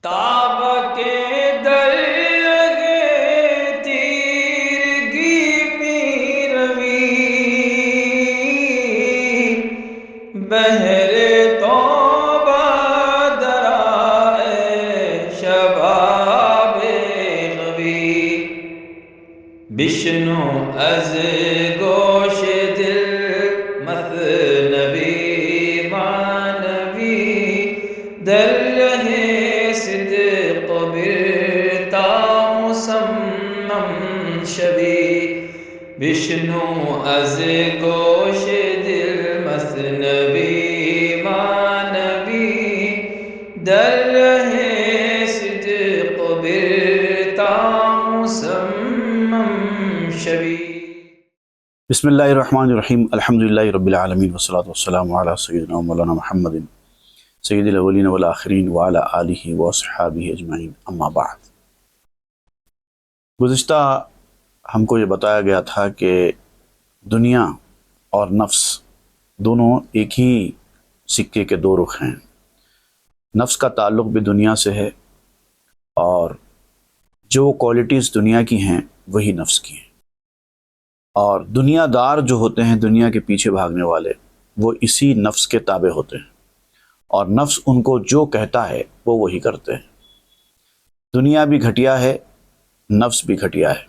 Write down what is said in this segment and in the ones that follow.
تاب کے درگے تیرگی میں روی بہر توبہ درائے شباب غوی بشنو از گوش دل مثنبی مانوی در رہے صدق برتا مسمم شبی بشنو از گوش دل مثنبی مانوی در رہے صدق برتا مسمم شبی۔ بسم اللہ الرحمن الرحیم، الحمدللہ رب العالمین والصلاة والسلام علی سیدنا مولانا محمد سید الاولین والآخرین وعلی آلہ واصحابہ اجمعین، اما بعد۔ گزشتہ ہم کو یہ بتایا گیا تھا کہ دنیا اور نفس دونوں ایک ہی سکے کے دو رخ ہیں۔ نفس کا تعلق بھی دنیا سے ہے اور جو کوالٹیز دنیا کی ہیں وہی نفس کی ہیں، اور دنیا دار جو ہوتے ہیں، دنیا کے پیچھے بھاگنے والے، وہ اسی نفس کے تابع ہوتے ہیں، اور نفس ان کو جو کہتا ہے وہ وہی کرتے ہیں۔ دنیا بھی گھٹیا ہے، نفس بھی گھٹیا ہے،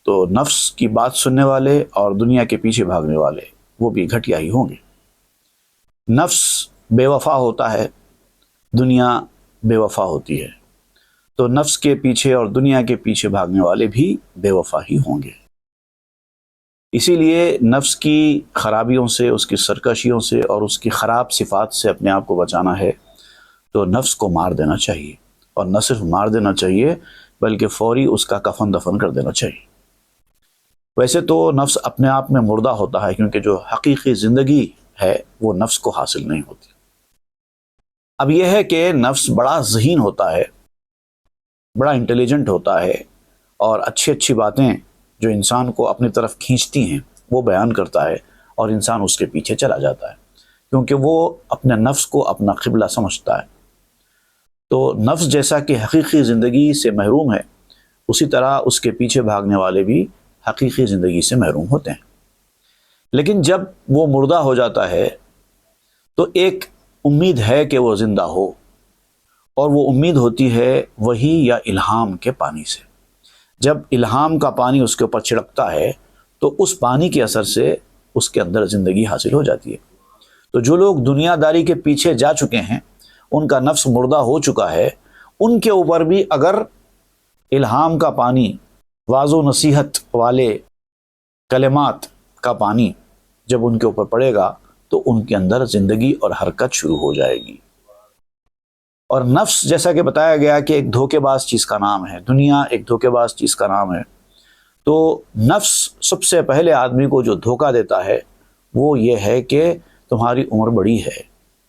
تو نفس کی بات سننے والے اور دنیا کے پیچھے بھاگنے والے وہ بھی گھٹیا ہی ہوں گے۔ نفس بے وفا ہوتا ہے، دنیا بے وفا ہوتی ہے، تو نفس کے پیچھے اور دنیا کے پیچھے بھاگنے والے بھی بے وفا ہی ہوں گے۔ اسی لیے نفس کی خرابیوں سے، اس کی سرکشیوں سے اور اس کی خراب صفات سے اپنے آپ کو بچانا ہے تو نفس کو مار دینا چاہیے، اور نہ صرف مار دینا چاہیے بلکہ فوری اس کا کفن دفن کر دینا چاہیے۔ ویسے تو نفس اپنے آپ میں مردہ ہوتا ہے، کیونکہ جو حقیقی زندگی ہے وہ نفس کو حاصل نہیں ہوتی۔ اب یہ ہے کہ نفس بڑا ذہین ہوتا ہے، بڑا انٹیلیجنٹ ہوتا ہے، اور اچھی اچھی باتیں جو انسان کو اپنی طرف کھینچتی ہیں وہ بیان کرتا ہے، اور انسان اس کے پیچھے چلا جاتا ہے کیونکہ وہ اپنے نفس کو اپنا قبلہ سمجھتا ہے۔ تو نفس جیسا کہ حقیقی زندگی سے محروم ہے، اسی طرح اس کے پیچھے بھاگنے والے بھی حقیقی زندگی سے محروم ہوتے ہیں۔ لیکن جب وہ مردہ ہو جاتا ہے تو ایک امید ہے کہ وہ زندہ ہو، اور وہ امید ہوتی ہے وحی یا الہام کے پانی سے۔ جب الہام کا پانی اس کے اوپر چھڑکتا ہے تو اس پانی کے اثر سے اس کے اندر زندگی حاصل ہو جاتی ہے۔ تو جو لوگ دنیا داری کے پیچھے جا چکے ہیں، ان کا نفس مردہ ہو چکا ہے، ان کے اوپر بھی اگر الہام کا پانی، واعظ و نصیحت والے کلمات کا پانی جب ان کے اوپر پڑے گا تو ان کے اندر زندگی اور حرکت شروع ہو جائے گی۔ اور نفس جیسا کہ بتایا گیا کہ ایک دھوکے باز چیز کا نام ہے، دنیا ایک دھوکے باز چیز کا نام ہے۔ تو نفس سب سے پہلے آدمی کو جو دھوکہ دیتا ہے وہ یہ ہے کہ تمہاری عمر بڑی ہے،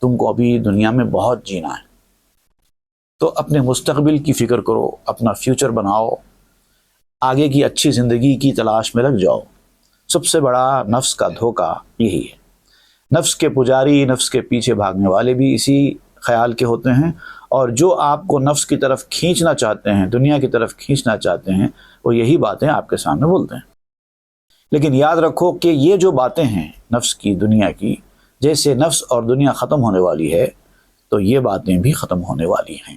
تم کو ابھی دنیا میں بہت جینا ہے، تو اپنے مستقبل کی فکر کرو، اپنا فیوچر بناؤ، آگے کی اچھی زندگی کی تلاش میں لگ جاؤ۔ سب سے بڑا نفس کا دھوکہ یہی ہے۔ نفس کے پجاری، نفس کے پیچھے بھاگنے والے بھی اسی خیال کے ہوتے ہیں، اور جو آپ کو نفس کی طرف کھینچنا چاہتے ہیں، دنیا کی طرف کھینچنا چاہتے ہیں، وہ یہی باتیں آپ کے سامنے بولتے ہیں۔ لیکن یاد رکھو کہ یہ جو باتیں ہیں نفس کی، دنیا کی، جیسے نفس اور دنیا ختم ہونے والی ہے تو یہ باتیں بھی ختم ہونے والی ہیں۔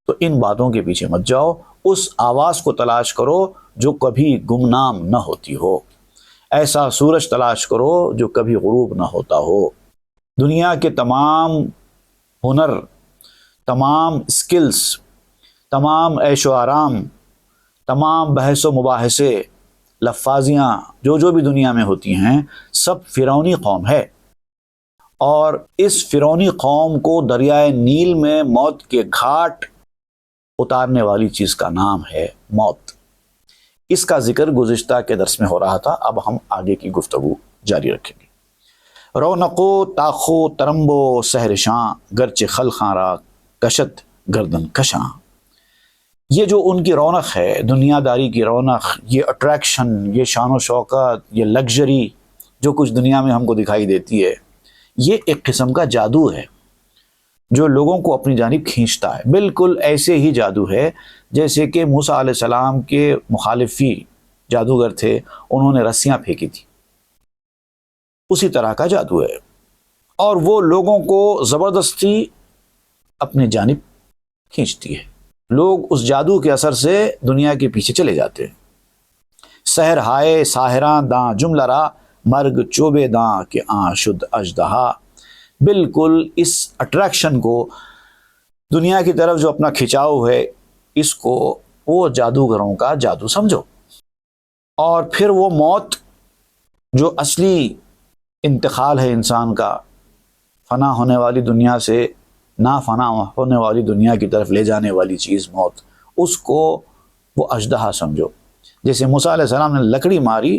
تو ان باتوں کے پیچھے مت جاؤ، اس آواز کو تلاش کرو جو کبھی گمنام نہ ہوتی ہو، ایسا سورج تلاش کرو جو کبھی غروب نہ ہوتا ہو۔ دنیا کے تمام ہنر، تمام سکلز، تمام عیش و آرام، تمام بحث و مباحثے، لفاظیاں جو بھی دنیا میں ہوتی ہیں، سب فرعونی قوم ہے، اور اس فرعونی قوم کو دریائے نیل میں موت کے گھاٹ اتارنے والی چیز کا نام ہے موت۔ اس کا ذکر گزشتہ کے درس میں ہو رہا تھا، اب ہم آگے کی گفتگو جاری رکھیں گے۔ رونقو تاخو ترمبو سحرشاں، گرچہ خلخاں را کشت گردن کشاں۔ یہ جو ان کی رونق ہے، دنیا داری کی رونق، یہ اٹریکشن، یہ شان و شوکت، یہ لگژری جو کچھ دنیا میں ہم کو دکھائی دیتی ہے، یہ ایک قسم کا جادو ہے۔ جو لوگوں کو اپنی جانب کھینچتا ہے۔ بالکل ایسے ہی جادو ہے جیسے کہ موسیٰ علیہ السلام کے مخالفی جادوگر تھے، انہوں نے رسیاں پھینکی تھی، اسی طرح کا جادو ہے، اور وہ لوگوں کو زبردستی اپنی جانب کھینچتی ہے۔ لوگ اس جادو کے اثر سے دنیا کے پیچھے چلے جاتے ہیں۔ سحر ہائے ساحراں داں جملہ را، مرگ چوبے داں کہ آں شد اژدہا۔ بالکل اس اٹریکشن کو، دنیا کی طرف جو اپنا کھچاؤ ہے، اس کو وہ جادوگروں کا جادو سمجھو، اور پھر وہ موت جو اصلی انتقال ہے انسان کا، فنا ہونے والی دنیا سے نا فنا ہونے والی دنیا کی طرف لے جانے والی چیز موت، اس کو وہ اژدہا سمجھو۔ جیسے موسیٰ علیہ السلام نے لکڑی ماری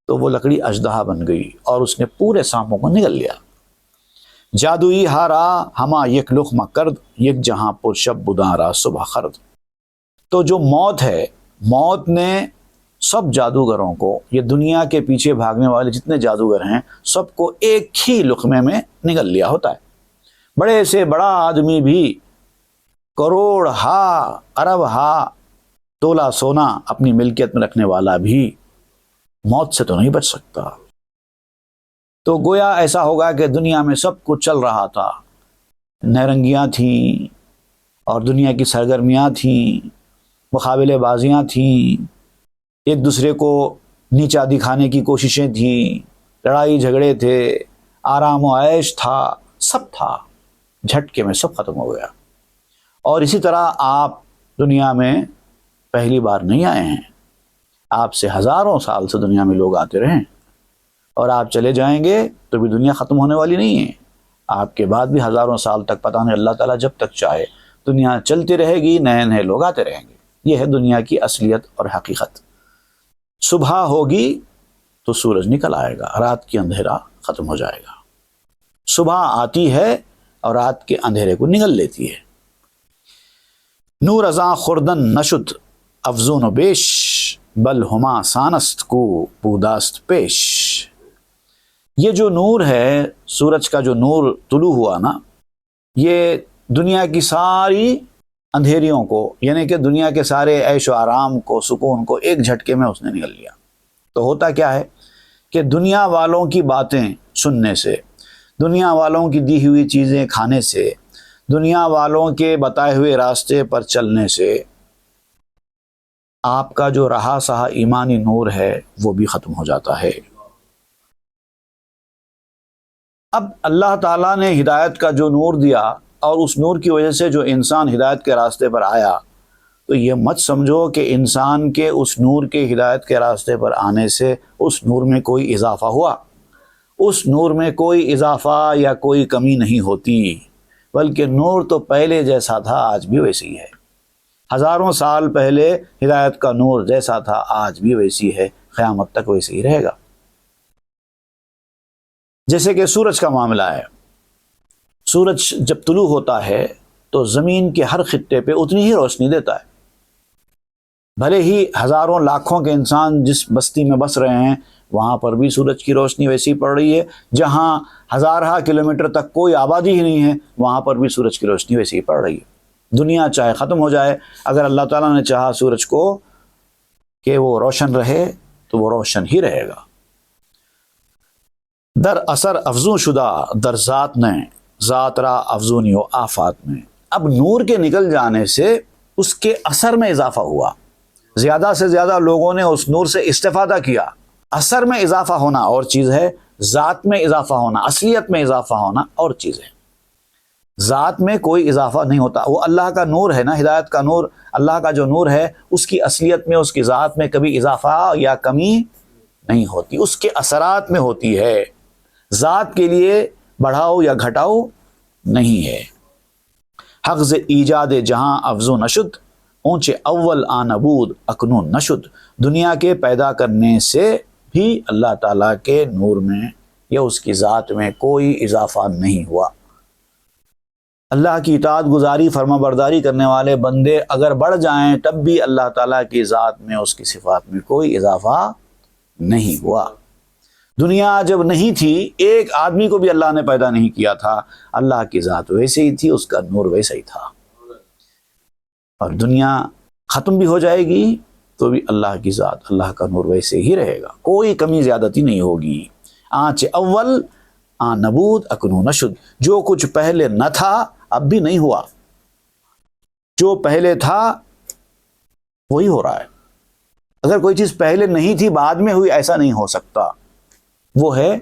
تو وہ لکڑی اژدہا بن گئی اور اس نے پورے سانپوں کو نگل لیا۔ جادوئی ہارا ہما یک لقمہ کرد، یک جہاں پر شب بداں را صبح خرد۔ تو جو موت ہے، موت نے سب جادوگروں کو، یہ دنیا کے پیچھے بھاگنے والے جتنے جادوگر ہیں، سب کو ایک ہی لقمے میں نگل لیا ہوتا ہے۔ بڑے سے بڑا آدمی بھی، کروڑ ہا ارب ہا تولہ سونا اپنی ملکیت میں رکھنے والا بھی موت سے تو نہیں بچ سکتا۔ تو گویا ایسا ہوگا کہ دنیا میں سب کچھ چل رہا تھا، نیرنگیاں تھیں اور دنیا کی سرگرمیاں تھیں، مقابلے بازیاں تھیں، ایک دوسرے کو نیچا دکھانے کی کوششیں تھیں، لڑائی جھگڑے تھے، آرام و عیش تھا، سب تھا، جھٹکے میں سب ختم ہو گیا۔ اور اسی طرح آپ دنیا میں پہلی بار نہیں آئے ہیں، آپ سے ہزاروں سال سے دنیا میں لوگ آتے رہے، اور آپ چلے جائیں گے تو بھی دنیا ختم ہونے والی نہیں ہے۔ آپ کے بعد بھی ہزاروں سال تک، پتہ نہیں اللہ تعالیٰ جب تک چاہے دنیا چلتی رہے گی، نئے نئے لوگ آتے رہیں گے۔ یہ ہے دنیا کی اصلیت اور حقیقت۔ صبح ہوگی تو سورج نکل آئے گا، رات کی اندھیرا ختم ہو جائے گا۔ صبح آتی ہے اور رات کے اندھیرے کو نگل لیتی ہے۔ نور ازاں خوردن نشد افزون و بیش، بل ہما سانست کو بوداست پیش۔ یہ جو نور ہے، سورج کا جو نور طلوع ہوا نا، یہ دنیا کی ساری اندھیریوں کو، یعنی کہ دنیا کے سارے عیش و آرام کو، سکون کو ایک جھٹکے میں اس نے نگل لیا۔ تو ہوتا کیا ہے کہ دنیا والوں کی باتیں سننے سے، دنیا والوں کی دی ہوئی چیزیں کھانے سے، دنیا والوں کے بتائے ہوئے راستے پر چلنے سے آپ کا جو رہا سہا ایمانی نور ہے وہ بھی ختم ہو جاتا ہے۔ اب اللہ تعالیٰ نے ہدایت کا جو نور دیا، اور اس نور کی وجہ سے جو انسان ہدایت کے راستے پر آیا، تو یہ مت سمجھو کہ انسان کے اس نور کے ہدایت کے راستے پر آنے سے اس نور میں کوئی اضافہ ہوا۔ اس نور میں کوئی اضافہ یا کوئی کمی نہیں ہوتی، بلکہ نور تو پہلے جیسا تھا آج بھی ویسے ہی ہے۔ ہزاروں سال پہلے ہدایت کا نور جیسا تھا آج بھی ویسی ہے، قیامت تک ویسے ہی رہے گا۔ جیسے کہ سورج کا معاملہ ہے، سورج جب طلوع ہوتا ہے تو زمین کے ہر خطے پہ اتنی ہی روشنی دیتا ہے۔ بھلے ہی ہزاروں لاکھوں کے انسان جس بستی میں بس رہے ہیں، وہاں پر بھی سورج کی روشنی ویسی پڑ رہی ہے۔ جہاں ہزارہ کلومیٹر تک کوئی آبادی ہی نہیں ہے، وہاں پر بھی سورج کی روشنی ویسی ہی پڑ رہی ہے۔ دنیا چاہے ختم ہو جائے، اگر اللہ تعالیٰ نے چاہا سورج کو کہ وہ روشن رہے تو وہ روشن ہی رہے گا۔ در اثر افزوں شدہ در ذات نے، ذات را افزونی و آفات میں۔ اب نور کے نکل جانے سے اس کے اثر میں اضافہ ہوا، زیادہ سے زیادہ لوگوں نے اس نور سے استفادہ کیا۔ اثر میں اضافہ ہونا اور چیز ہے، ذات میں اضافہ ہونا، اصلیت میں اضافہ ہونا اور چیز ہے۔ ذات میں کوئی اضافہ نہیں ہوتا، وہ اللہ کا نور ہے نا، ہدایت کا نور، اللہ کا جو نور ہے، اس کی اصلیت میں، اس کی ذات میں کبھی اضافہ یا کمی نہیں ہوتی، اس کے اثرات میں ہوتی ہے۔ ذات کے لیے بڑھاؤ یا گھٹاؤ نہیں ہے۔ حفظ ایجاد جہاں افزو نشد، اونچے اول آنبود اکنون نشد۔ دنیا کے پیدا کرنے سے بھی اللہ تعالیٰ کے نور میں یا اس کی ذات میں کوئی اضافہ نہیں ہوا۔ اللہ کی اطاعت گزاری، فرما برداری کرنے والے بندے اگر بڑھ جائیں تب بھی اللہ تعالیٰ کی ذات میں، اس کی صفات میں کوئی اضافہ نہیں ہوا۔ دنیا جب نہیں تھی ایک آدمی کو بھی اللہ نے پیدا نہیں کیا تھا، اللہ کی ذات ویسے ہی تھی، اس کا نور ویسا ہی تھا، اور دنیا ختم بھی ہو جائے گی تو بھی اللہ کی ذات، اللہ کا نور ویسے ہی رہے گا، کوئی کمی زیادتی نہیں ہوگی۔ آنچ اول آن نبود اکنون نشد، جو کچھ پہلے نہ تھا اب بھی نہیں ہوا، جو پہلے تھا وہی ہو رہا ہے۔ اگر کوئی چیز پہلے نہیں تھی بعد میں ہوئی، ایسا نہیں ہو سکتا۔ وہ ہے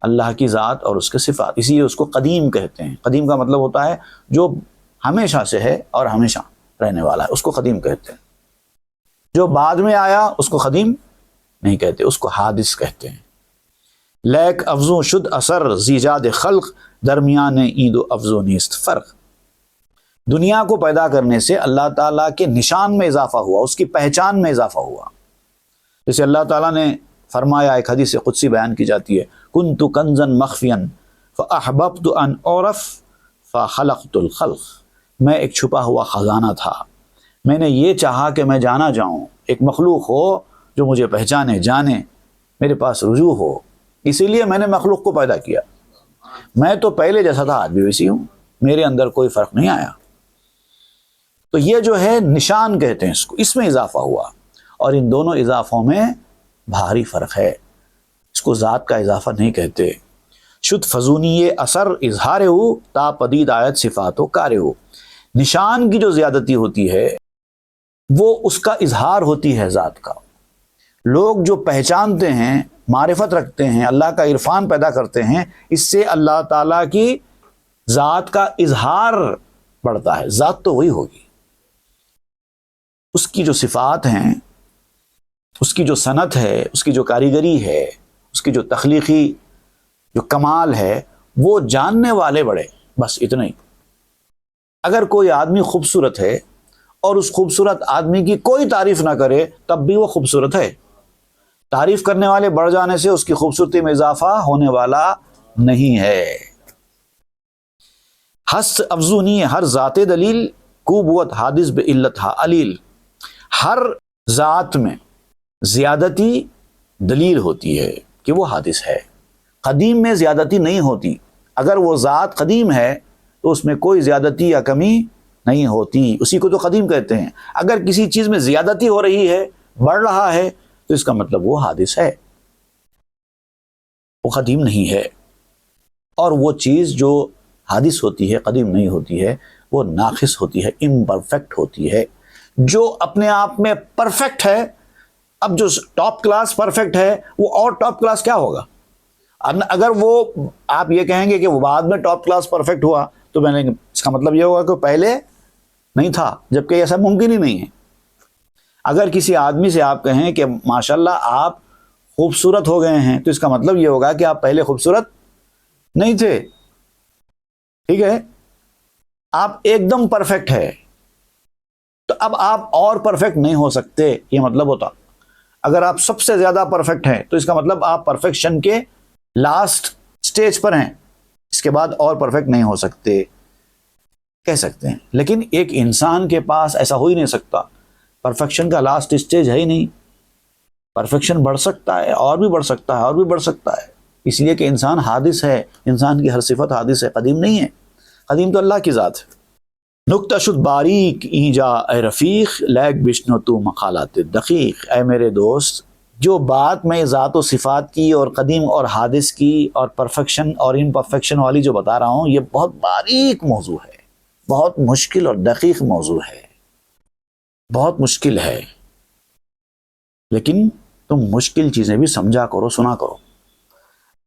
اللہ کی ذات اور اس کے صفات، اسی لیے اس کو قدیم کہتے ہیں۔ قدیم کا مطلب ہوتا ہے جو ہمیشہ سے ہے اور ہمیشہ رہنے والا ہے، اس کو قدیم کہتے ہیں۔ جو بعد میں آیا اس کو قدیم نہیں کہتے، اس کو حادث کہتے ہیں۔ لیک افزوں شد اثر زیجاد خلق، درمیان عید و افزوں نیست فرق۔ دنیا کو پیدا کرنے سے اللہ تعالیٰ کے نشان میں اضافہ ہوا، اس کی پہچان میں اضافہ ہوا۔ جیسے اللہ تعالیٰ نے فرمایا، ایک حدیث قدسی بیان کی جاتی ہے، کنت کنزا مخفیا فاحببت ان اعرف فخلقت الخلق، میں ایک چھپا ہوا خزانہ تھا، میں نے یہ چاہا کہ میں جانا جاؤں، ایک مخلوق ہو جو مجھے پہچانے، جانے، میرے پاس رجوع ہو، اسی لیے میں نے مخلوق کو پیدا کیا۔ میں تو پہلے جیسا تھا آج بھی ویسی ہوں، میرے اندر کوئی فرق نہیں آیا۔ تو یہ جو ہے نشان کہتے ہیں اس کو، اس میں اضافہ ہوا، اور ان دونوں اضافوں میں بھاری فرق ہے، اس کو ذات کا اضافہ نہیں کہتے۔ شد فضونی اثر اظہار ہو تا پدید آیت صفات و کار ہو، نشان کی جو زیادتی ہوتی ہے وہ اس کا اظہار ہوتی ہے ذات کا۔ لوگ جو پہچانتے ہیں، معرفت رکھتے ہیں، اللہ کا عرفان پیدا کرتے ہیں، اس سے اللہ تعالیٰ کی ذات کا اظہار بڑھتا ہے۔ ذات تو وہی ہوگی، اس کی جو صفات ہیں، اس کی جو صنعت ہے، اس کی جو کاریگری ہے، اس کی جو تخلیقی جو کمال ہے، وہ جاننے والے بڑے، بس اتنا ہی۔ اگر کوئی آدمی خوبصورت ہے اور اس خوبصورت آدمی کی کوئی تعریف نہ کرے تب بھی وہ خوبصورت ہے، تعریف کرنے والے بڑھ جانے سے اس کی خوبصورتی میں اضافہ ہونے والا نہیں ہے۔ حس افزونی ہر ذات دلیل کوبوت حادث بعلت ہا علیل، ہر ذات میں زیادتی دلیل ہوتی ہے کہ وہ حادث ہے، قدیم میں زیادتی نہیں ہوتی۔ اگر وہ ذات قدیم ہے تو اس میں کوئی زیادتی یا کمی نہیں ہوتی، اسی کو تو قدیم کہتے ہیں۔ اگر کسی چیز میں زیادتی ہو رہی ہے، بڑھ رہا ہے، تو اس کا مطلب وہ حادث ہے، وہ قدیم نہیں ہے۔ اور وہ چیز جو حادث ہوتی ہے، قدیم نہیں ہوتی ہے، وہ ناقص ہوتی ہے، امپرفیکٹ ہوتی ہے۔ جو اپنے آپ میں پرفیکٹ ہے، اب جو ٹاپ کلاس پرفیکٹ ہے، وہ اور ٹاپ کلاس کیا ہوگا؟ اگر وہ آپ یہ کہیں گے کہ وہ بعد میں ٹاپ کلاس پرفیکٹ ہوا، تو میں نے اس کا مطلب یہ ہوگا کہ پہلے نہیں تھا، جبکہ ایسا ممکن ہی نہیں ہے۔ اگر کسی آدمی سے آپ کہیں کہ ماشاءاللہ آپ خوبصورت ہو گئے ہیں، تو اس کا مطلب یہ ہوگا کہ آپ پہلے خوبصورت نہیں تھے، ٹھیک ہے؟ آپ ایک دم پرفیکٹ ہے، تو اب آپ اور پرفیکٹ نہیں ہو سکتے، یہ مطلب ہوتا۔ اگر آپ سب سے زیادہ پرفیکٹ ہیں تو اس کا مطلب آپ پرفیکشن کے لاسٹ سٹیج پر ہیں، اس کے بعد اور پرفیکٹ نہیں ہو سکتے، کہہ سکتے ہیں۔ لیکن ایک انسان کے پاس ایسا ہو ہی نہیں سکتا، پرفیکشن کا لاسٹ سٹیج ہے ہی نہیں۔ پرفیکشن بڑھ سکتا ہے، اور بھی بڑھ سکتا ہے، اور بھی بڑھ سکتا ہے، اس لیے کہ انسان حادث ہے، انسان کی ہر صفت حادث ہے، قدیم نہیں ہے۔ قدیم تو اللہ کی ذات ہے۔ نکتہ شد باریک اینجا اے رفیق، لیک بشنو تو مقالات دقیق، اے میرے دوست، جو بات میں ذات و صفات کی اور قدیم اور حادث کی اور پرفیکشن اور امپرفیکشن والی جو بتا رہا ہوں، یہ بہت باریک موضوع ہے، بہت مشکل اور دقیق موضوع ہے، بہت مشکل ہے۔ لیکن تم مشکل چیزیں بھی سمجھا کرو، سنا کرو۔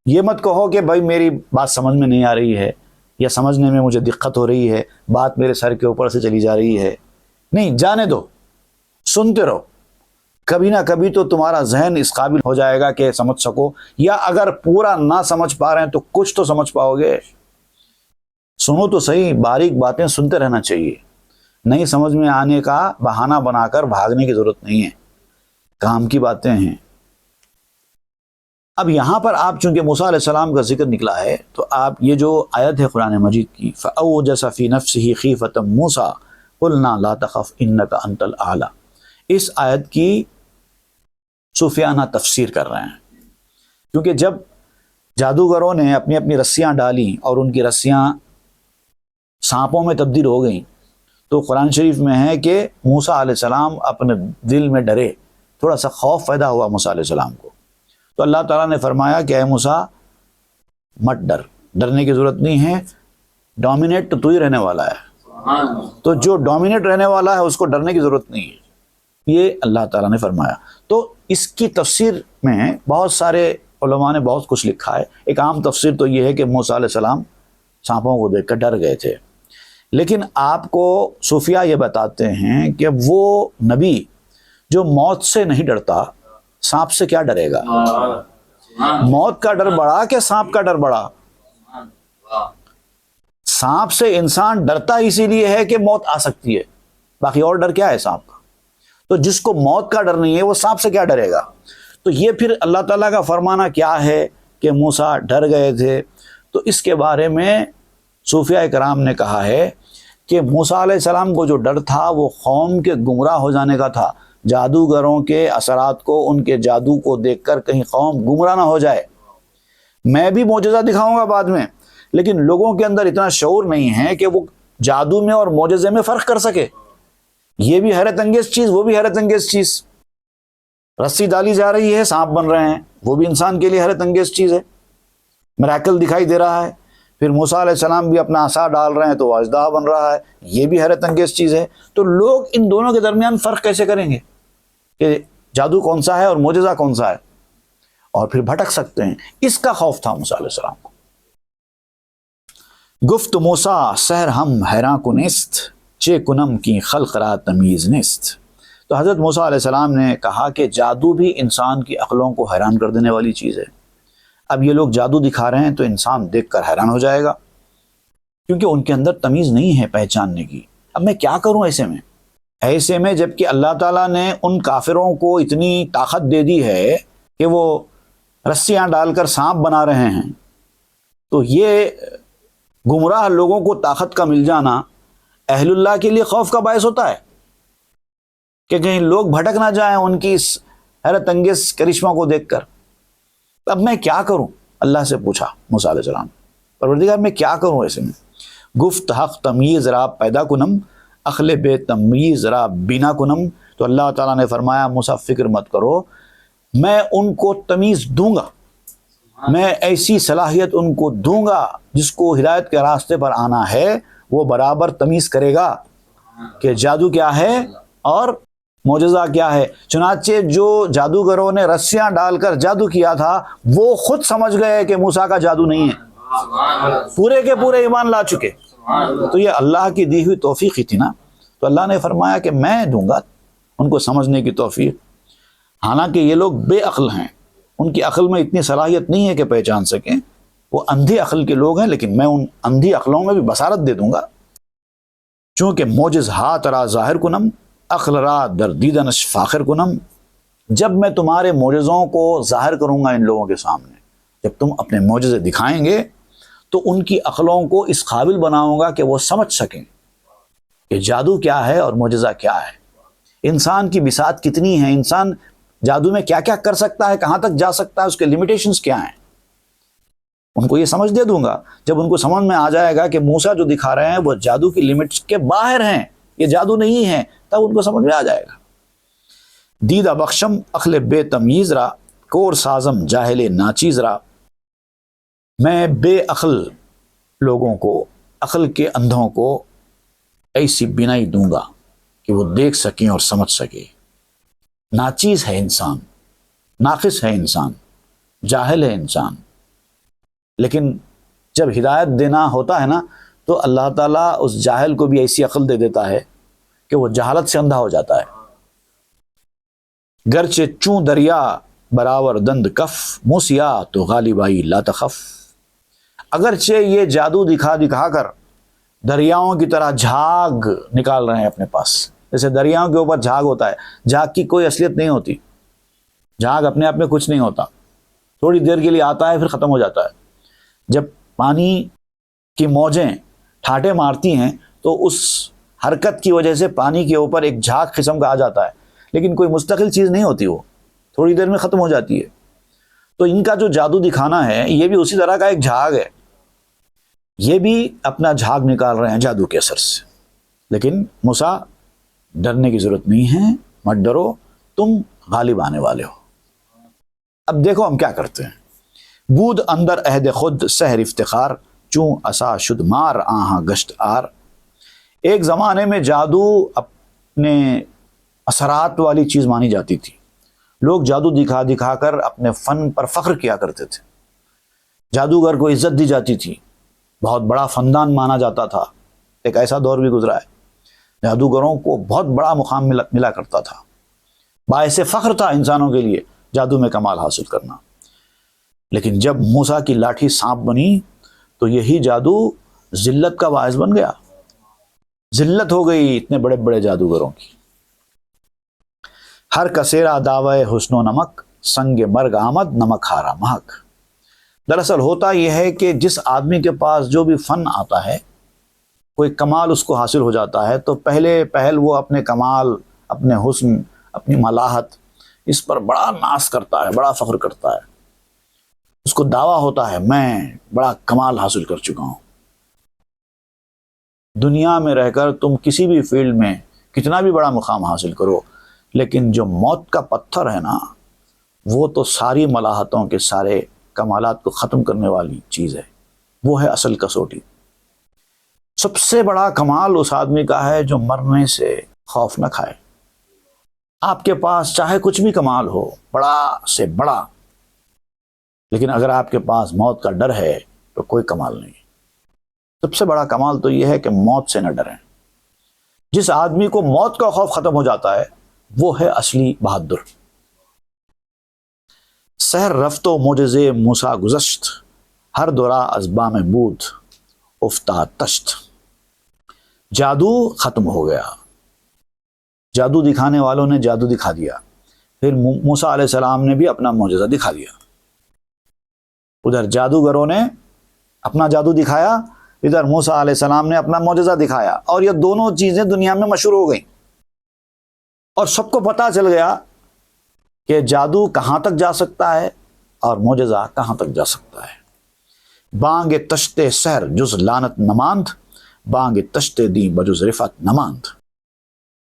یہ مت کہو کہ بھائی میری بات سمجھ میں نہیں آ رہی ہے، یا سمجھنے میں مجھے دقت ہو رہی ہے، بات میرے سر کے اوپر سے چلی جا رہی ہے۔ نہیں، جانے دو، سنتے رہو، کبھی نہ کبھی تو تمہارا ذہن اس قابل ہو جائے گا کہ سمجھ سکو، یا اگر پورا نہ سمجھ پا رہے ہیں تو کچھ تو سمجھ پاؤ گے۔ سنو تو صحیح، باریک باتیں سنتے رہنا چاہیے، نہیں سمجھ میں آنے کا بہانہ بنا کر بھاگنے کی ضرورت نہیں ہے، کام کی باتیں ہیں۔ اب یہاں پر آپ چونکہ موسیٰ علیہ السلام کا ذکر نکلا ہے، تو آپ یہ جو آیت ہے قرآن مجید کی، فَأَوْجَسَ فِي نَفْسِهِ خِيفَةً مُوسَىٰ قُلْنَا لَا تَخَفْ إِنَّكَ أَنْتَ الْأَعْلَىٰ، اس آیت کی صوفیانہ تفسیر کر رہے ہیں کیونکہ جب جادوگروں نے اپنی اپنی رسیاں ڈالیں اور ان کی رسیاں سانپوں میں تبدیل ہو گئیں، تو قرآن شریف میں ہے کہ موسیٰ علیہ السلام اپنے دل میں ڈرے، تھوڑا سا خوف پیدا ہوا موسیٰ علیہ السلام کو. تو اللہ تعالیٰ نے فرمایا کہ اے موسیٰ مت ڈر، ڈرنے کی ضرورت نہیں ہے، ڈومینیٹ تو ہی رہنے والا ہے، تو جو ڈومینیٹ رہنے والا ہے اس کو ڈرنے کی ضرورت نہیں ہے، یہ اللہ تعالیٰ نے فرمایا. تو اس کی تفسیر میں بہت سارے علماء نے بہت کچھ لکھا ہے. ایک عام تفسیر تو یہ ہے کہ موسیٰ علیہ السلام سانپوں کو دیکھ کر ڈر گئے تھے، لیکن آپ کو صوفیہ یہ بتاتے ہیں کہ وہ نبی جو موت سے نہیں ڈرتا، سانپ سے کیا ڈرے گا؟ موت کا ڈر بڑا کہ سانپ کا ڈر بڑا؟ سانپ سے انسان ڈرتا اسی لیے ہے کہ موت آ سکتی ہے، باقی اور ڈر کیا ہے سانپ کا؟ تو جس کو موت کا ڈر نہیں ہے وہ سانپ سے کیا ڈرے گا؟ تو یہ پھر اللہ تعالیٰ کا فرمانا کیا ہے کہ موسیٰ ڈر گئے تھے. تو اس کے بارے میں صوفیہ کرام نے کہا ہے کہ موسیٰ علیہ السلام کو جو ڈر تھا وہ قوم کے گمراہ ہو جانے کا تھا، جادوگروں کے اثرات کو، ان کے جادو کو دیکھ کر کہیں قوم گمراہ نہ ہو جائے. میں بھی معجزہ دکھاؤں گا بعد میں، لیکن لوگوں کے اندر اتنا شعور نہیں ہے کہ وہ جادو میں اور معجزے میں فرق کر سکے. یہ بھی حیرت انگیز چیز، وہ بھی حیرت انگیز چیز. رسی ڈالی جا رہی ہے، سانپ بن رہے ہیں، وہ بھی انسان کے لیے حیرت انگیز چیز ہے. میراکل دکھائی دے رہا ہے، پھر موسیٰ علیہ السلام بھی اپنا عصا ڈال رہے ہیں تو اژدہا بن رہا ہے، یہ بھی حیرت انگیز چیز ہے. تو لوگ ان دونوں کے درمیان فرق کیسے کریں گے کہ جادو کون سا ہے اور معجزہ کون سا ہے؟ اور پھر بھٹک سکتے ہیں. اس کا خوف تھا موسیٰ علیہ السلام کو. گفت موسیٰ سحر ہم حیراں کو نیست، چے کنم کی خلق را تمیز نیست. تو حضرت موسیٰ علیہ السلام نے کہا کہ جادو بھی انسان کی عقلوں کو حیران کر دینے والی چیز ہے. اب یہ لوگ جادو دکھا رہے ہیں تو انسان دیکھ کر حیران ہو جائے گا، کیونکہ ان کے اندر تمیز نہیں ہے پہچاننے کی. اب میں کیا کروں ایسے میں جب کہ اللہ تعالیٰ نے ان کافروں کو اتنی طاقت دے دی ہے کہ وہ رسیاں ڈال کر سانپ بنا رہے ہیں. تو یہ گمراہ لوگوں کو طاقت کا مل جانا اہل اللہ کے لیے خوف کا باعث ہوتا ہے کہ کہیں لوگ بھٹک نہ جائیں ان کی اس حیرت انگیز کرشمہ کو دیکھ کر. اب میں کیا کروں؟ اللہ سے پوچھا موسیٰ علیہ السلام، پروردگار میں کیا کروں ایسے میں؟ گفت حق تمیز را پیدا کنم، عقل بے تمیز را بینا کنم. تو اللہ تعالیٰ نے فرمایا موسیٰ فکر مت کرو، میں ان کو تمیز دوں گا، میں ایسی صلاحیت ان کو دوں گا جس کو ہدایت کے راستے پر آنا ہے وہ برابر تمیز کرے گا کہ جادو کیا ہے اور معجزہ کیا ہے. چنانچہ جو جادوگروں نے رسیاں ڈال کر جادو کیا تھا وہ خود سمجھ گئے کہ موسیٰ کا جادو نہیں ہے، پورے کے پورے ایمان لا چکے. تو یہ اللہ کی دی ہوئی توفیق ہی تھی نا. تو اللہ نے فرمایا کہ میں دوں گا ان کو سمجھنے کی توفیق. حالانکہ یہ لوگ بے عقل ہیں، ان کی عقل میں اتنی صلاحیت نہیں ہے کہ پہچان سکیں، وہ اندھی عقل کے لوگ ہیں، لیکن میں ان اندھی عقلوں میں بھی بصارت دے دوں گا. چونکہ موجز ہاتھ را ظاہر کنم، عقل را در دیدنش فاخر کنم. جب میں تمہارے معجزوں کو ظاہر کروں گا ان لوگوں کے سامنے، جب تم اپنے معجزے دکھائیں گے تو ان کی عقلوں کو اس قابل بناؤں گا کہ وہ سمجھ سکیں کہ جادو کیا ہے اور معجزہ کیا ہے، انسان کی بساط کتنی ہے، انسان جادو میں کیا کیا کر سکتا ہے، کہاں تک جا سکتا ہے، اس کے لیمیٹیشنز کیا ہیں. ان کو یہ سمجھ دے دوں گا. جب ان کو سمجھ میں آ جائے گا کہ موسیٰ جو دکھا رہے ہیں وہ جادو کی لمٹس کے باہر ہیں، یہ جادو نہیں ہے، تب ان کو سمجھ میں آ جائے گا. دیدہ بخشم عقل بے تمیز را، کور سازم جاہل ناچیز را. میں بے عقل لوگوں کو، عقل کے اندھوں کو ایسی بینائی دوں گا کہ وہ دیکھ سکیں اور سمجھ سکیں. ناچیز ہے انسان، ناقص ہے انسان، جاہل ہے انسان. لیکن جب ہدایت دینا ہوتا ہے نا تو اللہ تعالیٰ اس جاہل کو بھی ایسی عقل دے دیتا ہے کہ وہ جہالت سے اندھا ہو جاتا ہے. گرچہ چوں دریا براور دند کف، موسیا تو غالب آئی لا تخف. اگرچہ یہ جادو دکھا دکھا کر دریاؤں کی طرح جھاگ نکال رہے ہیں اپنے پاس، جیسے دریاؤں کے اوپر جھاگ ہوتا ہے، جھاگ کی کوئی اصلیت نہیں ہوتی، جھاگ اپنے آپ میں کچھ نہیں ہوتا، تھوڑی دیر کے لیے آتا ہے پھر ختم ہو جاتا ہے. جب پانی کی موجیں ٹھاٹے مارتی ہیں تو اس حرکت کی وجہ سے پانی کے اوپر ایک جھاگ قسم کا آ جاتا ہے، لیکن کوئی مستقل چیز نہیں ہوتی، وہ تھوڑی دیر میں ختم ہو جاتی ہے. تو ان کا جو جادو دکھانا ہے یہ بھی اسی طرح کا ایک جھاگ ہے، یہ بھی اپنا جھاگ نکال رہے ہیں جادو کے اثر سے۔ لیکن موسیٰ ڈرنے کی ضرورت نہیں ہے، مت ڈرو، تم غالب آنے والے ہو۔ اب دیکھو ہم کیا کرتے ہیں۔ بود اندر عہد خود سحر افتخار، چوں عصا شد مار آہاں گشت آر۔ ایک زمانے میں جادو اپنے اثرات والی چیز مانی جاتی تھی، لوگ جادو دکھا دکھا کر اپنے فن پر فخر کیا کرتے تھے، جادوگر کو عزت دی جاتی تھی، بہت بڑا فنان مانا جاتا تھا۔ ایک ایسا دور بھی گزرا ہے، جادوگروں کو بہت بڑا مقام ملا کرتا تھا، باعث فخر تھا انسانوں کے لیے جادو میں کمال حاصل کرنا۔ لیکن جب موسیٰ کی لاٹھی سانپ بنی تو یہی جادو ذلت کا باعث بن گیا، ذلت ہو گئی اتنے بڑے بڑے جادوگروں کی۔ ہر کسیرا دعوی حسن و نمک، سنگ مرگ آمد نمک ہارا مہک۔ دراصل ہوتا یہ ہے کہ جس آدمی کے پاس جو بھی فن آتا ہے، کوئی کمال اس کو حاصل ہو جاتا ہے، تو پہل وہ اپنے کمال، اپنے حسن، اپنی ملاحت، اس پر بڑا ناز کرتا ہے، بڑا فخر کرتا ہے، اس کو دعویٰ ہوتا ہے میں بڑا کمال حاصل کر چکا ہوں۔ دنیا میں رہ کر تم کسی بھی فیلڈ میں کتنا بھی بڑا مقام حاصل کرو، لیکن جو موت کا پتھر ہے نا، وہ تو ساری ملاحتوں کے سارے کمالات کو ختم کرنے والی چیز ہے، وہ ہے اصل کسوٹی۔ سب سے بڑا کمال اس آدمی کا ہے جو مرنے سے خوف نہ کھائے۔ آپ کے پاس چاہے کچھ بھی کمال ہو، بڑا سے بڑا، لیکن اگر آپ کے پاس موت کا ڈر ہے تو کوئی کمال نہیں۔ سب سے بڑا کمال تو یہ ہے کہ موت سے نہ ڈریں۔ جس آدمی کو موت کا خوف ختم ہو جاتا ہے وہ ہے اصلی بہادر۔ سحر رفت و معجزے موسیٰ گذشت، ہر دورہ ازبا میں بود افتاد تشت۔ جادو ختم ہو گیا، جادو دکھانے والوں نے جادو دکھا دیا، پھر موسیٰ علیہ السلام نے بھی اپنا معجزہ دکھا دیا۔ ادھر جادوگروں نے اپنا جادو دکھایا، ادھر موسیٰ علیہ السلام نے اپنا معجزہ دکھایا، اور یہ دونوں چیزیں دنیا میں مشہور ہو گئیں، اور سب کو پتہ چل گیا کہ جادو کہاں تک جا سکتا ہے اور معجزہ کہاں تک جا سکتا ہے۔ بانگ تشت سحر جز لانت نماند، بانگ تشت دی بجز رفعت نماند۔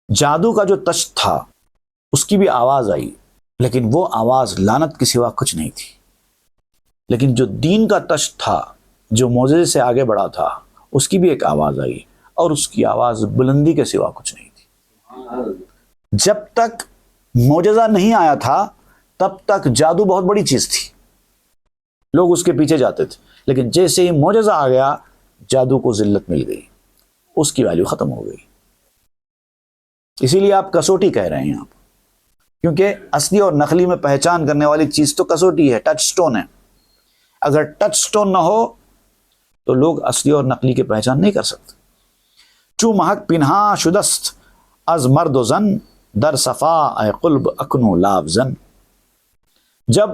جادو کا جو تشت تھا اس کی بھی آواز آئی، لیکن وہ آواز لعنت کے سوا کچھ نہیں تھی۔ لیکن جو دین کا تشت تھا، جو معجزے سے آگے بڑھا تھا، اس کی بھی ایک آواز آئی، اور اس کی آواز بلندی کے سوا کچھ نہیں تھی۔ جب تک معجزہ نہیں آیا تھا تب تک جادو بہت بڑی چیز تھی، لوگ اس کے پیچھے جاتے تھے، لیکن جیسے ہی معجزہ آ گیا جادو کو ذلت مل گئی، اس کی ویلیو ختم ہو گئی۔ اسی لیے آپ کسوٹی کہہ رہے ہیں آپ، کیونکہ اصلی اور نقلی میں پہچان کرنے والی چیز تو کسوٹی ہے، ٹچ سٹون ہے۔ اگر ٹچ سٹون نہ ہو تو لوگ اصلی اور نقلی کی پہچان نہیں کر سکتے۔ چو مہک پنہا شدست از مرد و زن، در صفا اے قلب اکنو لافزن۔ جب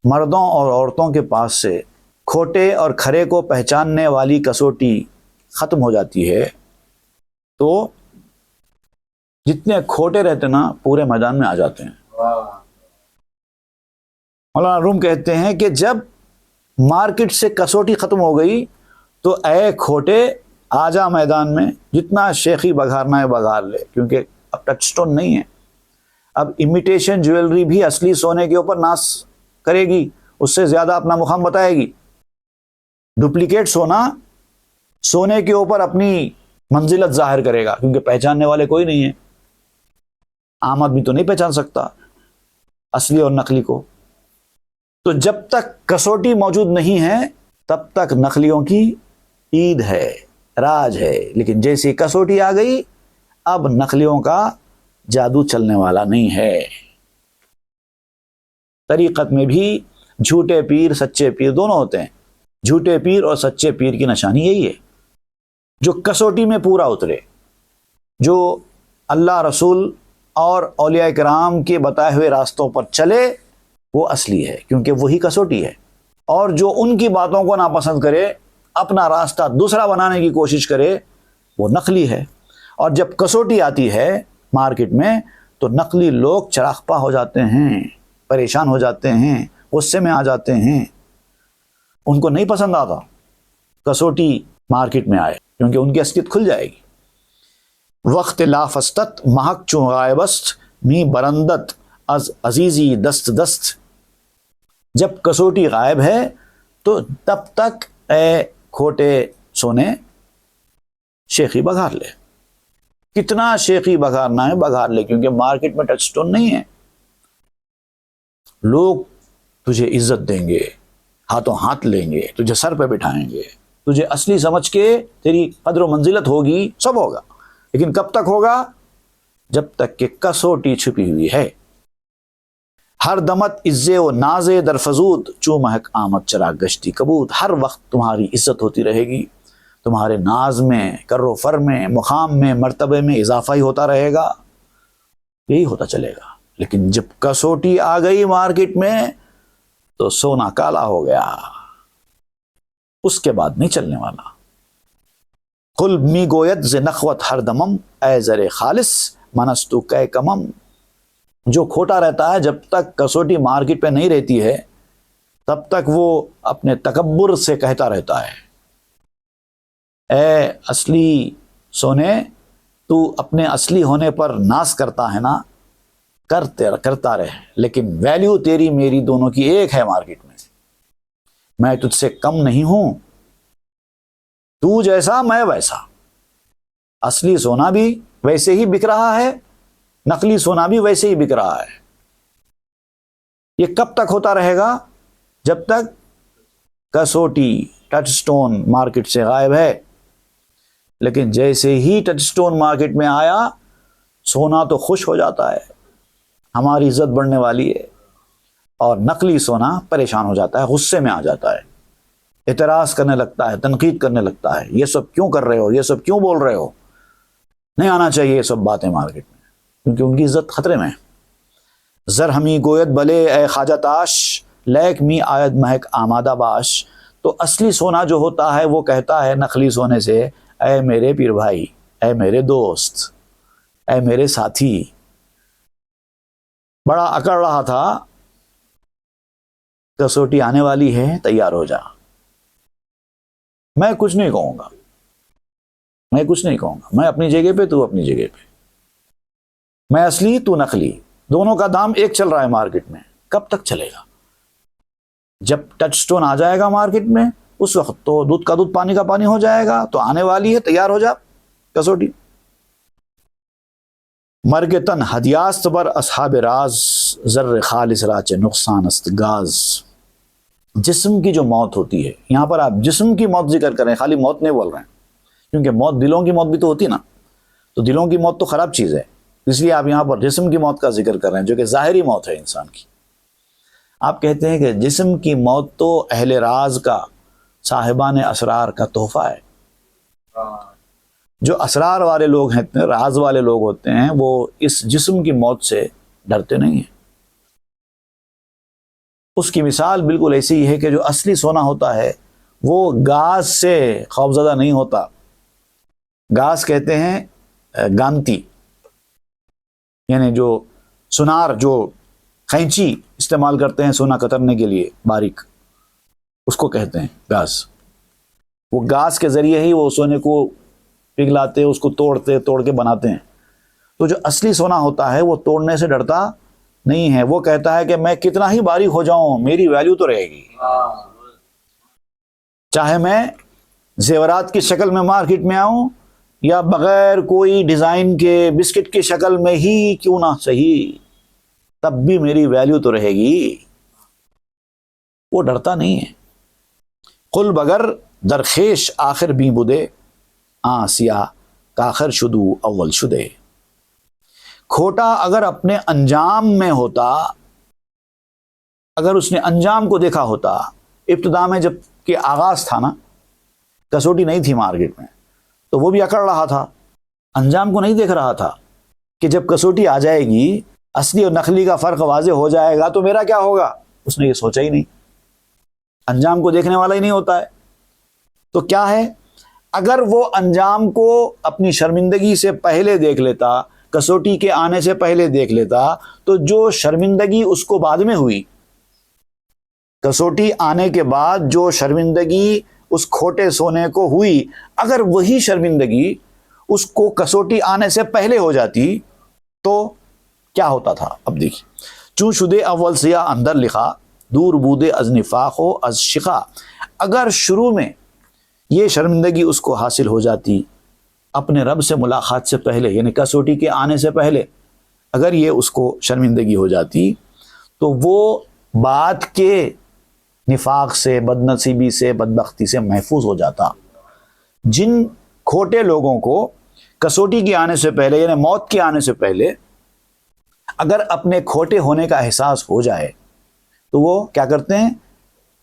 مردوں اور عورتوں کے پاس سے کھوٹے اور کھرے کو پہچاننے والی کسوٹی ختم ہو جاتی ہے تو جتنے کھوٹے رہتے نا پورے میدان میں آ جاتے ہیں۔ مولانا روم کہتے ہیں کہ جب مارکیٹ سے کسوٹی ختم ہو گئی تو اے کھوٹے آ جا میدان میں، جتنا شیخی بگھارنا ہے بگھار لے، کیونکہ اب ٹچ سٹون نہیں ہے۔ اب امیٹیشن جویلری بھی اصلی سونے کے اوپر ناز کرے گی، اس سے زیادہ اپنا مقام بتائے گی۔ ڈپلیکیٹ سونا سونے کے اوپر اپنی منزلت ظاہر کرے گا، کیونکہ پہچاننے والے کوئی نہیں ہے۔ عام آدمی تو نہیں پہچان سکتا اصلی اور نقلی کو۔ تو جب تک کسوٹی موجود نہیں ہے تب تک نقلیوں کی عید ہے، راج ہے، لیکن جیسی کسوٹی آ گئی اب نقلیوں کا جادو چلنے والا نہیں ہے۔ طریقت میں بھی جھوٹے پیر سچے پیر دونوں ہوتے ہیں، جھوٹے پیر اور سچے پیر کی نشانی یہی ہے، جو کسوٹی میں پورا اترے، جو اللہ رسول اور اولیاء کرام کے بتائے ہوئے راستوں پر چلے، وہ اصلی ہے، کیونکہ وہی کسوٹی ہے۔ اور جو ان کی باتوں کو ناپسند کرے، اپنا راستہ دوسرا بنانے کی کوشش کرے، وہ نقلی ہے۔ اور جب کسوٹی آتی ہے مارکیٹ میں تو نقلی لوگ چراغپا ہو جاتے ہیں، پریشان ہو جاتے ہیں، غصے میں آ جاتے ہیں، ان کو نہیں پسند آتا کسوٹی مارکیٹ میں آئے، کیونکہ ان کی اصلیت کھل جائے گی۔ وقت لافستت محک چوں غائبست می برندت از عزیزی دست دست، جب کسوٹی غائب ہے تو تب تک اے کھوٹے سونے شیخی بگھار لے، کتنا شیخی بگھارنا ہے بگھار لے، کیونکہ مارکیٹ میں ٹچ سٹون نہیں ہے۔ لوگ تجھے عزت دیں گے، ہاتھوں ہاتھ لیں گے، تجھے سر پہ بٹھائیں گے، تجھے اصلی سمجھ کے تیری قدر و منزلت ہوگی، سب ہوگا، لیکن کب تک ہوگا؟ جب تک کہ کسوٹی چھپی ہوئی ہے۔ ہر دمت عزے و نازے در فزود چوں مہک آمد چراغ گشتی کبود، ہر وقت تمہاری عزت ہوتی رہے گی، تمہارے ناز میں، کر و فر میں، مقام میں، مرتبے میں اضافہ ہی ہوتا رہے گا، یہی ہوتا چلے گا۔ لیکن جب کسوٹی آ گئی مارکیٹ میں تو سونا کالا ہو گیا، اس کے بعد نہیں چلنے والا۔ قل می گوید ز نخوت ہر دمم اے زر خالص منستو کہ کمم، جو کھوٹا رہتا ہے جب تک کسوٹی مارکیٹ پہ نہیں رہتی ہے تب تک وہ اپنے تکبر سے کہتا رہتا ہے، اے اصلی سونے تو اپنے اصلی ہونے پر ناز کرتا ہے نا، کرتا رہے، لیکن ویلیو تیری میری دونوں کی ایک ہے مارکیٹ میں تجھ سے کم نہیں ہوں، تو جیسا میں ویسا۔ اصلی سونا بھی ویسے ہی بک رہا ہے، نقلی سونا بھی ویسے ہی بک رہا ہے۔ یہ کب تک ہوتا رہے گا؟ جب تک کسوٹی ٹچ سٹون مارکیٹ سے غائب ہے۔ لیکن جیسے ہی ٹچ سٹون مارکیٹ میں آیا، سونا تو خوش ہو جاتا ہے، ہماری عزت بڑھنے والی ہے، اور نقلی سونا پریشان ہو جاتا ہے، غصے میں آ جاتا ہے، اعتراض کرنے لگتا ہے، تنقید کرنے لگتا ہے، یہ سب کیوں کر رہے ہو، یہ سب کیوں بول رہے ہو، نہیں آنا چاہیے یہ سب باتیں مارکیٹ میں، کیونکہ ان کی عزت خطرے میں ہے۔ زر ہمی گوید بلے اے خواجہ تاش لیک می آید مہک آمادہ باش، تو اصلی سونا جو ہوتا ہے وہ کہتا ہے نقلی سونے سے، اے میرے پیر بھائی، اے میرے دوست، اے میرے ساتھی، بڑا اکڑ رہا تھا، کسوٹی آنے والی ہے، تیار ہو جا، میں کچھ نہیں کہوں گا، میں اپنی جگہ پہ، تو اپنی جگہ پہ، میں اصلی تو نقلی، دونوں کا دام ایک چل رہا ہے مارکیٹ میں۔ کب تک چلے گا؟ جب ٹچ سٹون آ جائے گا مارکیٹ میں، اس وقت تو دودھ کا دودھ پانی کا پانی ہو جائے گا، تو آنے والی ہے، تیار ہو جا کسوٹی۔ مرگ تن ہدیاست بر اصحاب راز ذر خالص راچ نقصان است گاز، جسم کی جو موت ہوتی ہے، یہاں پر آپ جسم کی موت ذکر کریں، خالی موت نہیں بول رہے ہیں، کیونکہ موت دلوں کی موت بھی تو ہوتی نا، تو دلوں کی موت تو خراب چیز ہے، اس لیے آپ یہاں پر جسم کی موت کا ذکر کر رہے ہیں، جو کہ ظاہری موت ہے انسان کی۔ آپ کہتے ہیں کہ جسم کی موت تو اہل راز کا، صاحبان اسرار کا تحفہ ہے۔ جو اسرار والے لوگ ہیں، راز والے لوگ ہوتے ہیں، وہ اس جسم کی موت سے ڈرتے نہیں ہیں۔ اس کی مثال بالکل ایسی ہی ہے کہ جو اصلی سونا ہوتا ہے وہ گاز سے خوفزدہ نہیں ہوتا۔ گاز کہتے ہیں گانتی، یعنی جو سونار، جو قینچی استعمال کرتے ہیں سونا کترنے کے لیے باریک، اس کو کہتے ہیں گاز۔ وہ گاز کے ذریعے ہی وہ سونے کو پگھلاتے، اس کو توڑ کے بناتے ہیں۔ تو جو اصلی سونا ہوتا ہے وہ توڑنے سے ڈرتا نہیں ہے، وہ کہتا ہے کہ میں کتنا ہی باریک ہو جاؤں، میری ویلیو تو رہے گی، چاہے میں زیورات کی شکل میں مارکیٹ میں آؤں یا بغیر کوئی ڈیزائن کے بسکٹ کی شکل میں ہی کیوں نہ صحیح، تب بھی میری ویلیو تو رہے گی۔ وہ ڈرتا نہیں ہے۔ قل بگر درخیش آخر بھی بدے سیاہ کاخر شدو اول شدے، کھوٹا اگر اپنے انجام میں ہوتا، اگر اس نے انجام کو دیکھا ہوتا، ابتدا میں جب کہ آغاز تھا نا، کسوٹی نہیں تھی مارکیٹ میں، تو وہ بھی اکڑ رہا تھا، انجام کو نہیں دیکھ رہا تھا کہ جب کسوٹی آ جائے گی، اصلی اور نقلی کا فرق واضح ہو جائے گا تو میرا کیا ہوگا، اس نے یہ سوچا ہی نہیں، انجام کو دیکھنے والا ہی نہیں ہوتا ہے۔ تو کیا ہے، اگر وہ انجام کو اپنی شرمندگی سے پہلے دیکھ لیتا، کسوٹی کے آنے سے پہلے دیکھ لیتا، تو جو شرمندگی اس کو بعد میں ہوئی کسوٹی آنے کے بعد جو شرمندگی اس کھوٹے سونے کو ہوئی، اگر وہی شرمندگی اس کو کسوٹی آنے سے پہلے ہو جاتی تو کیا ہوتا تھا؟ اب دیکھیے، چون شدے اول سیاہ اندر لکھا، دور بودے از نفاق و از شقا، اگر شروع میں یہ شرمندگی اس کو حاصل ہو جاتی اپنے رب سے ملاقات سے پہلے، یعنی کسوٹی کے آنے سے پہلے اگر یہ اس کو شرمندگی ہو جاتی تو وہ بعد کے نفاق سے، بد نصیبی سے، بدبختی سے محفوظ ہو جاتا۔ جن کھوٹے لوگوں کو کسوٹی کے آنے سے پہلے، یعنی موت کے آنے سے پہلے اگر اپنے کھوٹے ہونے کا احساس ہو جائے تو وہ کیا کرتے ہیں؟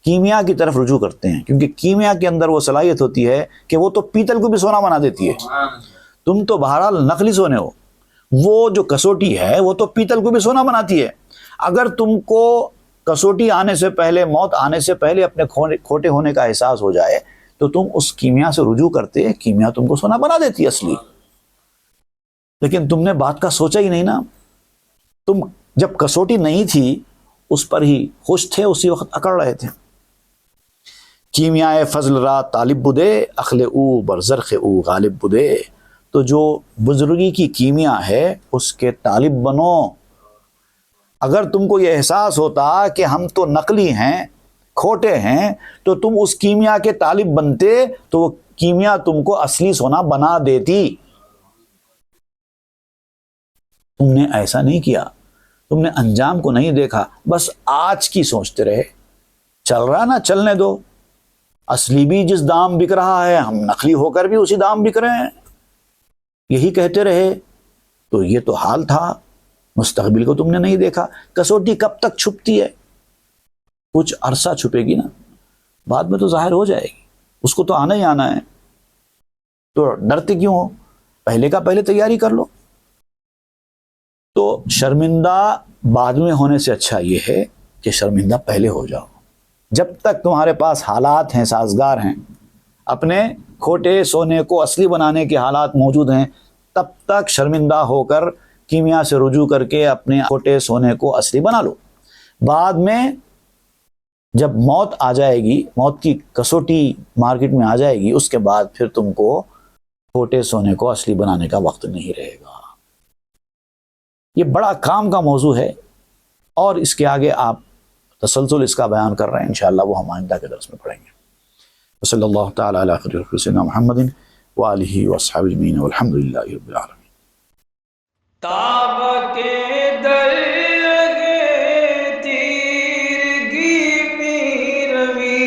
کیمیا کی طرف رجوع کرتے ہیں، کیونکہ کیمیا کے اندر وہ صلاحیت ہوتی ہے کہ وہ تو پیتل کو بھی سونا بنا دیتی ہے۔ تم تو بہرحال نقلی سونے ہو، وہ جو کسوٹی ہے وہ تو پیتل کو بھی سونا بناتی ہے۔ اگر تم کو کسوٹی آنے سے پہلے، موت آنے سے پہلے اپنے کھوٹے ہونے کا احساس ہو جائے تو تم اس کیمیا سے رجوع کرتے، کیمیا تم کو سونا بنا دیتی اصلی۔ لیکن تم نے بات کا سوچا ہی نہیں نا، تم جب کسوٹی نہیں تھی اس پر ہی خوش تھے، اسی وقت اکڑ رہے تھے۔ کیمیائے فضل را طالب بدے، عقل او برزرخ او غالب بدے، تو جو بزرگی کی کیمیا ہے اس کے طالب بنو۔ اگر تم کو یہ احساس ہوتا کہ ہم تو نقلی ہیں، کھوٹے ہیں، تو تم اس کیمیا کے طالب بنتے تو وہ کیمیا تم کو اصلی سونا بنا دیتی۔ تم نے ایسا نہیں کیا، تم نے انجام کو نہیں دیکھا، بس آج کی سوچتے رہے۔ چل رہا نا، چلنے دو، اصلی بھی جس دام بک رہا ہے ہم نقلی ہو کر بھی اسی دام بک رہے ہیں، یہی کہتے رہے۔ تو یہ تو حال تھا، مستقبل کو تم نے نہیں دیکھا۔ کسوٹی کب تک چھپتی ہے؟ کچھ عرصہ چھپے گی نا، بعد میں تو ظاہر ہو جائے گی، اس کو تو آنا ہی آنا ہے۔ تو ڈرتے کیوں ہو؟ پہلے کا پہلے تیاری کر لو۔ تو شرمندہ بعد میں ہونے سے اچھا یہ ہے کہ شرمندہ پہلے ہو جاؤ۔ جب تک تمہارے پاس حالات ہیں، سازگار ہیں، اپنے کھوٹے سونے کو اصلی بنانے کے حالات موجود ہیں، تب تک شرمندہ ہو کر کیمیا سے رجوع کر کے اپنے کھوٹے سونے کو اصلی بنا لو۔ بعد میں جب موت آ جائے گی، موت کی کسوٹی مارکیٹ میں آ جائے گی، اس کے بعد پھر تم کو کھوٹے سونے کو اصلی بنانے کا وقت نہیں رہے گا۔ یہ بڑا کام کا موضوع ہے، اور اس کے آگے آپ تسلسل اس کا بیان کر رہے ہیں، انشاءاللہ وہ ہم آئندہ کے درس میں پڑھیں گے۔ صلی اللہ تعالی علی خیر سیدنا محمد وآلہ وصحبہ اجمعین والحمد للہ رب العالمین۔ تاب کے درگے تیرگی میں روی،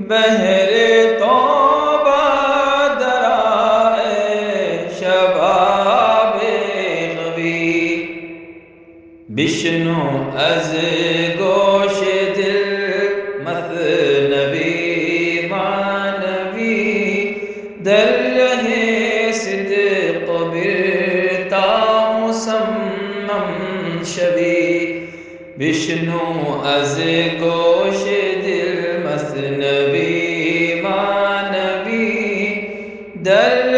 بہر توبہ درائے شباب غوی، بشنو از گوش دل مثنوی معنوی، در لہے صدق برتا مسمم شوی، بشنو از گوش دل مثنوی معنوی، در